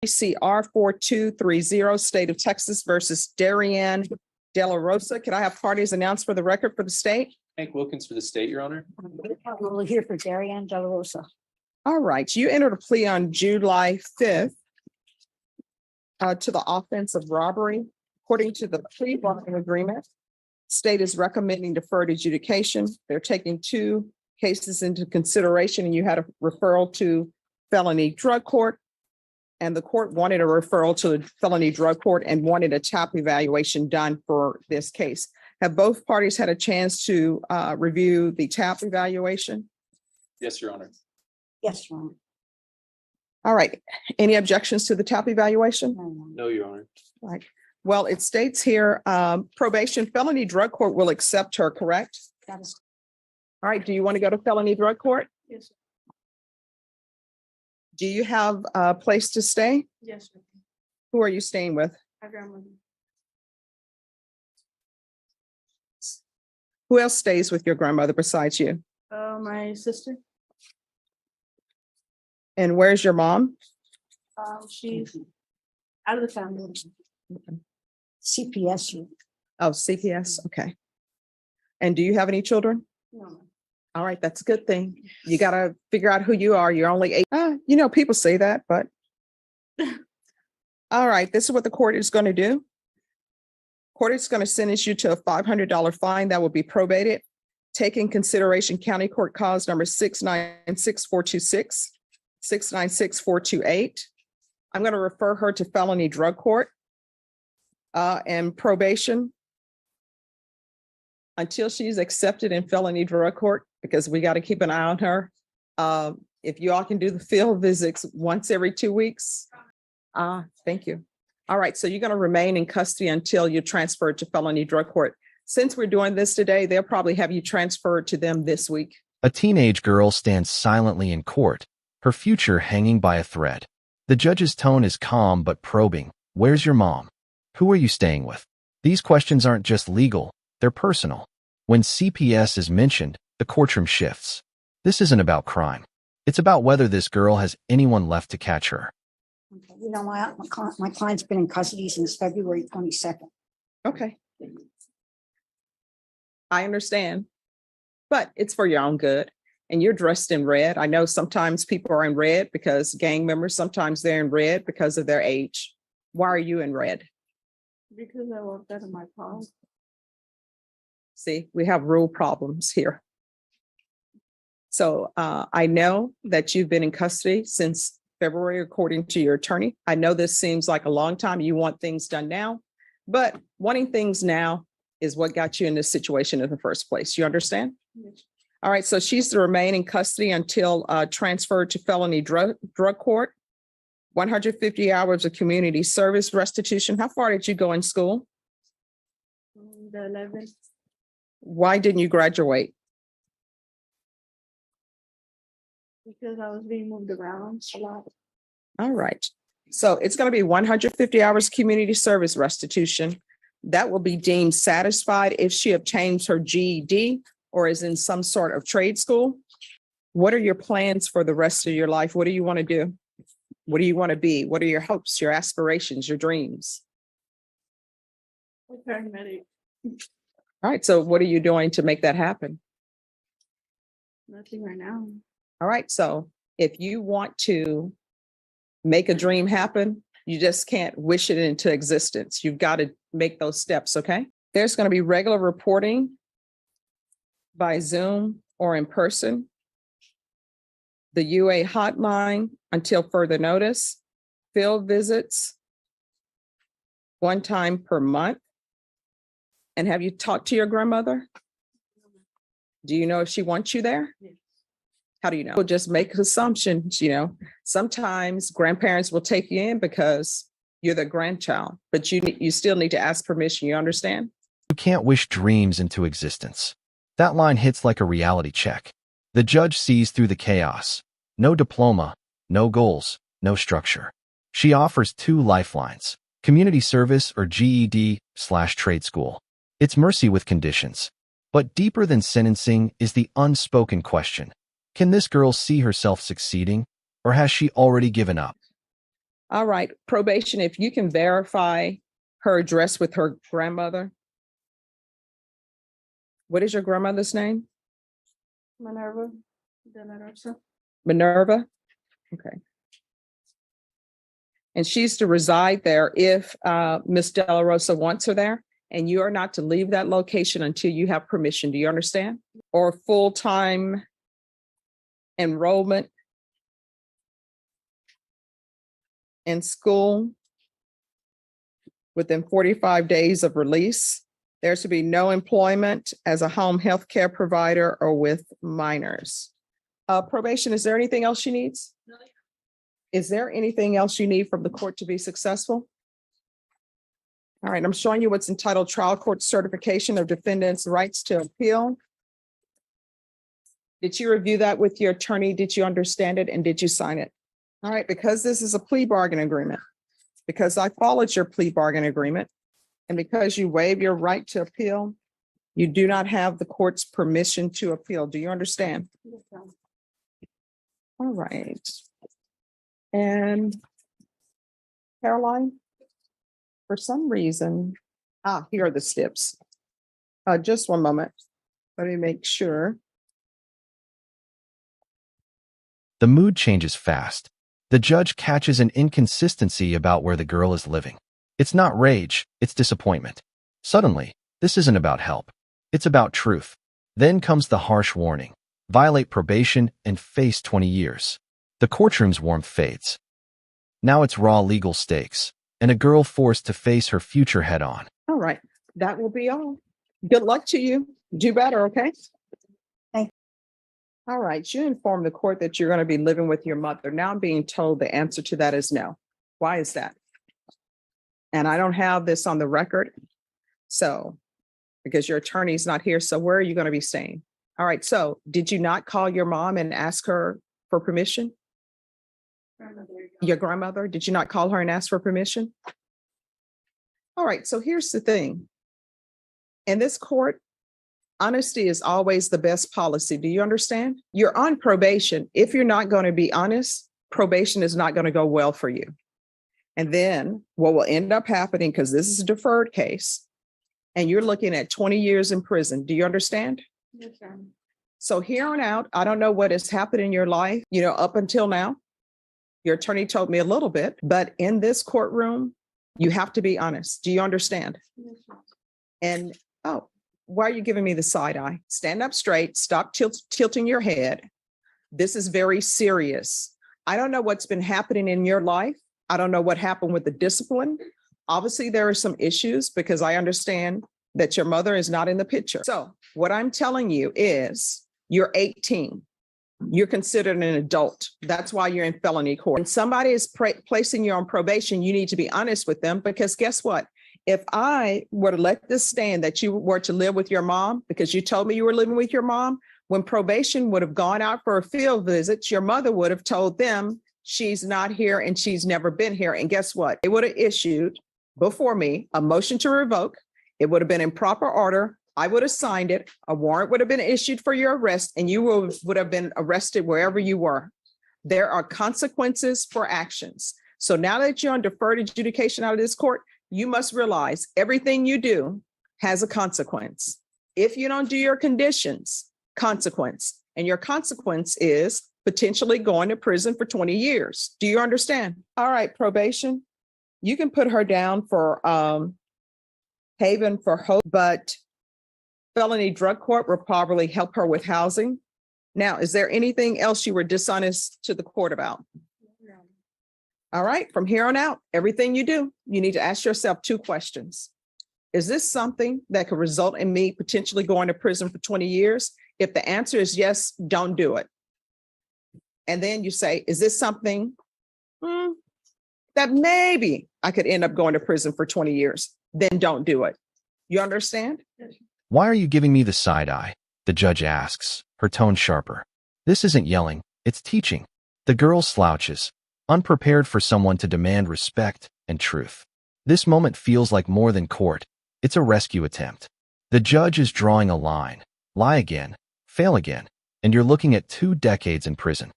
CR 4230, State of Texas versus Darian De La Rosa. Can I have parties announced for the record for the state? Hank Wilkins for the state, Your Honor. We're here for Darian De La Rosa. All right, you entered a plea on July 5th to the offense of robbery. According to the plea bargaining agreement, state is recommending deferred adjudication. They're taking two cases into consideration, and you had a referral to felony drug court, and the court wanted a referral to the felony drug court and wanted a TAP evaluation done for this case. Have both parties had a chance to review the TAP evaluation? Yes, Your Honor. Yes, Your Honor. All right. Any objections to the TAP evaluation? No, Your Honor. Right. Well, it states here, probation felony drug court will accept her, correct? That is. All right. Do you want to go to felony drug court? Yes. Do you have a place to stay? Yes. Who are you staying with? My grandmother. Who else stays with your grandmother besides you? My sister. And where's your mom? She's out of the family. CPS. Oh, CPS. Okay. And do you have any children? No. All right, that's a good thing. You got to figure out who you are. You're only 8. People say that, but. All right, this is what the court is going to do. Court is going to sentence you to a $500 fine that will be probated. Take in consideration County Court Cause number 696-426, 696-428. I'm going to refer her to felony drug court and probation until she's accepted in felony drug court, because we got to keep an eye on her. If you all can do the field visits once every 2 weeks. Thank you. All right, so you're going to remain in custody until you're transferred to felony drug court. Since we're doing this today, they'll probably have you transferred to them this week. A teenage girl stands silently in court, her future hanging by a thread. The judge's tone is calm but probing. Where's your mom? Who are you staying with? These questions aren't just legal, they're personal. When CPS is mentioned, the courtroom shifts. This isn't about crime. It's about whether this girl has anyone left to catch her. Okay. My client's been in custody since February 22nd. Okay. I understand, but it's for your own good. And you're dressed in red. I know sometimes people are in red because gang members, sometimes they're in red because of their age. Why are you in red? Because I worked out of my car. See, we have rule problems here. So I know that you've been in custody since February, according to your attorney. I know this seems like a long time. You want things done now, but wanting things now is what got you in this situation in the first place. You understand? Yes. All right. So she's to remain in custody until transferred to felony drug court. 150 hours of community service restitution. How far did you go in school? The 11th. Why didn't you graduate? Because I was being moved around a lot. All right. So it's going to be 150 hours community service restitution. That will be deemed satisfied if she obtains her GED or is in some sort of trade school. What are your plans for the rest of your life? What do you want to do? What do you want to be? What are your hopes, your aspirations, your dreams? Paramedic. All right. So what are you doing to make that happen? Nothing right now. All right. So if you want to make a dream happen, you just can't wish it into existence. You've got to make those steps. Okay. There's going to be regular reporting by Zoom or in person. The UA hotline until further notice. Field visits 1 time per month. And have you talked to your grandmother? Do you know if she wants you there? Yes. How do you know? We'll just make assumptions, Sometimes grandparents will take you in because you're the grandchild, but you still need to ask permission. You understand? You can't wish dreams into existence. That line hits like a reality check. The judge sees through the chaos. No diploma, no goals, no structure. She offers 2 lifelines: community service or GED/trade school. It's mercy with conditions. But deeper than sentencing is the unspoken question. Can this girl see herself succeeding, or has she already given up? All right, probation, if you can verify her address with her grandmother. What is your grandmother's name? Minerva de la Rosa. Minerva? Okay. And she's to reside there if Miss De La Rosa wants her there, and you are not to leave that location until you have permission. Do you understand? Or full-time enrollment in school within 45 days of release. There should be no employment as a home health care provider or with minors. Probation, is there anything else she needs? Is there anything else you need from the court to be successful? All right, I'm showing you what's entitled Trial Court Certification of Defendant's Rights to Appeal. Did you review that with your attorney? Did you understand it? And did you sign it? All right, because this is a plea bargain agreement, because I followed your plea bargain agreement, and because you waive your right to appeal, you do not have the court's permission to appeal. Do you understand? All right. And Caroline, for some reason, here are the steps. Just one moment. Let me make sure. The mood changes fast. The judge catches an inconsistency about where the girl is living. It's not rage, it's disappointment. Suddenly, this isn't about help. It's about truth. Then comes the harsh warning. Violate probation and face 20 years. The courtroom's warmth fades. Now it's raw legal stakes, and a girl forced to face her future head on. All right, that will be all. Good luck to you. Do better, okay? Thank you. All right, you informed the court that you're going to be living with your mother. Now I'm being told the answer to that is no. Why is that? And I don't have this on the record. So, because your attorney's not here, so where are you going to be staying? All right, so did you not call your mom and ask her for permission? Your grandmother, did you not call her and ask for permission? All right, so here's the thing. In this court, honesty is always the best policy. Do you understand? You're on probation. If you're not going to be honest, probation is not going to go well for you. And then what will end up happening, because this is a deferred case, and you're looking at 20 years in prison. Do you understand? Yes, ma'am. So here on out, I don't know what has happened in your life, up until now. Your attorney told me a little bit, but in this courtroom, you have to be honest. Do you understand? Yes, ma'am. And, why are you giving me the side eye? Stand up straight, stop tilting your head. This is very serious. I don't know what's been happening in your life. I don't know what happened with the discipline. Obviously, there are some issues because I understand that your mother is not in the picture. So what I'm telling you is you're 18. You're considered an adult. That's why you're in felony court. When somebody is placing you on probation, you need to be honest with them, because guess what? If I were to let this stand that you were to live with your mom, because you told me you were living with your mom, when probation would have gone out for a field visit, your mother would have told them she's not here and she's never been here. And guess what? They would have issued before me a motion to revoke. It would have been in proper order. I would have signed it. A warrant would have been issued for your arrest, and you would have been arrested wherever you were. There are consequences for actions. So now that you're on deferred adjudication out of this court, you must realize everything you do has a consequence. If you don't do your conditions, consequence. And your consequence is potentially going to prison for 20 years. Do you understand? All right, probation. You can put her down for haven for hope, but felony drug court will probably help her with housing. Now, is there anything else you were dishonest to the court about? No. All right, from here on out, everything you do, you need to ask yourself 2 questions. Is this something that could result in me potentially going to prison for 20 years? If the answer is yes, don't do it. And then you say, is this something that maybe I could end up going to prison for 20 years? Then don't do it. You understand? Why are you giving me the side eye? The judge asks, her tone sharper. This isn't yelling, it's teaching. The girl slouches, unprepared for someone to demand respect and truth. This moment feels like more than court. It's a rescue attempt. The judge is drawing a line. Lie again, fail again, and you're looking at 2 decades in prison.